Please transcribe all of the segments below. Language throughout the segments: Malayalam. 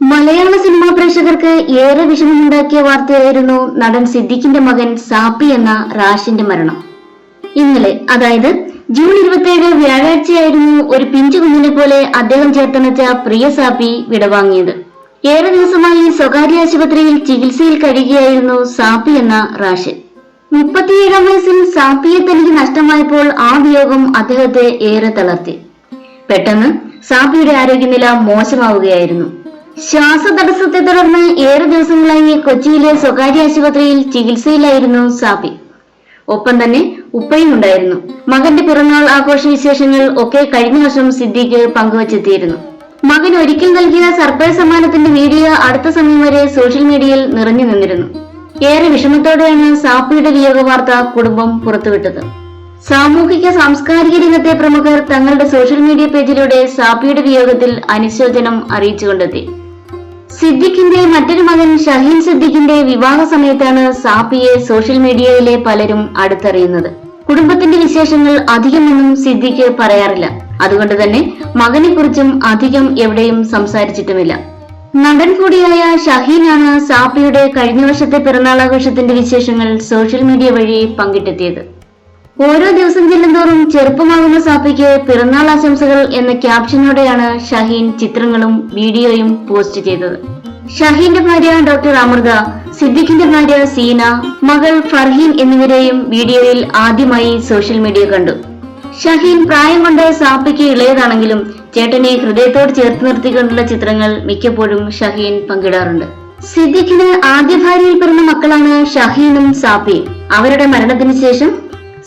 മലയാള സിനിമാ പ്രേക്ഷകർക്ക് ഏറെ വിഷമമുണ്ടാക്കിയ വാർത്തയായിരുന്നു നടൻ സിദ്ദിഖിന്റെ മകൻ സാപ്പി എന്ന റാഷിന്റെ മരണം. ഇന്നലെ, അതായത് ജൂൺ 27 വ്യാഴാഴ്ചയായിരുന്നു ഒരു പിഞ്ചു കുഞ്ഞിനെ പോലെ അദ്ദേഹം ചേർത്തണച്ച പ്രിയ സാപ്പി വിടവാങ്ങിയത്. ഏറെ ദിവസമായി സ്വകാര്യ ആശുപത്രിയിൽ ചികിത്സയിൽ കഴിയുകയായിരുന്നു സാപ്പി എന്ന റാഷ്. 37-ാം വയസ്സിൽ സാപ്പിയെ തനിക്ക് നഷ്ടമായപ്പോൾ ആ വിയോഗം അദ്ദേഹത്തെ ഏറെ തളർത്തി. പെട്ടെന്ന് സാപ്പിയുടെ ആരോഗ്യനില മോശമാവുകയായിരുന്നു. ശ്വാസതടസ്സത്തെ തുടർന്ന് ഏറെ ദിവസങ്ങളായി കൊച്ചിയിലെ സ്വകാര്യ ആശുപത്രിയിൽ ചികിത്സയിലായിരുന്നു സാപ്പി. ഒപ്പം തന്നെ ഉപ്പയും ഉണ്ടായിരുന്നു. മകന്റെ പിറന്നാൾ ആഘോഷ വിശേഷങ്ങൾ ഒക്കെ കഴിഞ്ഞ വർഷം സിദ്ദിഖ് പങ്കുവച്ചെത്തിയിരുന്നു. മകൻ ഒരിക്കൽ നൽകിയ സർപ്രൈസ് സമ്മാനത്തിന്റെ വീഡിയോ അടുത്ത സമയം വരെ സോഷ്യൽ മീഡിയയിൽ നിറഞ്ഞു നിന്നിരുന്നു. ഏറെ വിഷമത്തോടെയാണ് സാപ്പിയുടെ വിയോഗ വാർത്ത കുടുംബം പുറത്തുവിട്ടത്. സാമൂഹിക സാംസ്കാരിക രംഗത്തെ പ്രമുഖർ തങ്ങളുടെ സോഷ്യൽ മീഡിയ പേജിലൂടെ സാപ്പിയുടെ വിയോഗത്തിൽ അനുശോചനം അറിയിച്ചുകൊണ്ടെത്തി. സിദ്ദിഖിന്റെ മറ്റൊരു മകൻ ഷഹീൻ സിദ്ദിഖിന്റെ വിവാഹ സമയത്താണ് സാപ്പിയെ സോഷ്യൽ മീഡിയയിലെ പലരും അടുത്തറിയുന്നത്. കുടുംബത്തിന്റെ വിശേഷങ്ങൾ അധികമൊന്നും സിദ്ദിഖ് പറയാറില്ല. അതുകൊണ്ട് തന്നെ മകനെ കുറിച്ചും അധികം എവിടെയും സംസാരിച്ചിട്ടുമില്ല. നടൻ കൂടിയായ ഷഹീനാണ് സാപ്പിയുടെ കഴിഞ്ഞ വർഷത്തെ പിറന്നാളാഘോഷത്തിന്റെ വിശേഷങ്ങൾ സോഷ്യൽ മീഡിയ വഴി പങ്കിട്ടെത്തിയത്. ഓരോ ദിവസം ചെല്ലുന്തോറും ചെറുപ്പമാകുന്ന സാപ്പിക്ക് പിറന്നാൾ ആശംസകൾ എന്ന ക്യാപ്ഷനോടെയാണ് ഷഹീൻ ചിത്രങ്ങളും വീഡിയോയും പോസ്റ്റ് ചെയ്തത്. ഷഹീന്റെ ഭാര്യ ഡോക്ടർ അമൃത, സിദ്ദിഖിന്റെ ഭാര്യ സീന, മകൾ ഫർഹീൻ എന്നിവരെയും വീഡിയോയിൽ ആദ്യമായി സോഷ്യൽ മീഡിയ കണ്ടു. ഷഹീൻ പ്രായം കൊണ്ട് സാപ്പിക്ക് ഇളയതാണെങ്കിലും ചേട്ടനെ ഹൃദയത്തോട് ചേർത്ത് നിർത്തിക്കൊണ്ടുള്ള ചിത്രങ്ങൾ മിക്കപ്പോഴും ഷഹീൻ പങ്കിടാറുണ്ട്. സിദ്ദിഖിന് ആദ്യ ഭാര്യയിൽ പിറന്ന മക്കളാണ് ഷഹീനും സാപ്പിയും. അവരുടെ മരണത്തിന് ശേഷം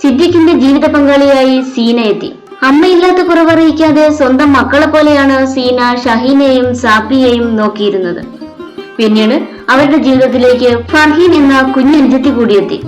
സിദ്ദിഖിന്റെ ജീവിത പങ്കാളിയായി സീന എത്തി. അമ്മയില്ലാത്ത കുറവറിയിക്കാതെ സ്വന്തം മക്കളെ പോലെയാണ് സീന ഷഹീനെയും സാപ്പിയെയും നോക്കിയിരുന്നത്. പിന്നീട് അവരുടെ ജീവിതത്തിലേക്ക് ഫർഹീൻ എന്ന കുഞ്ഞനുജത്തി കൂടിയെത്തി.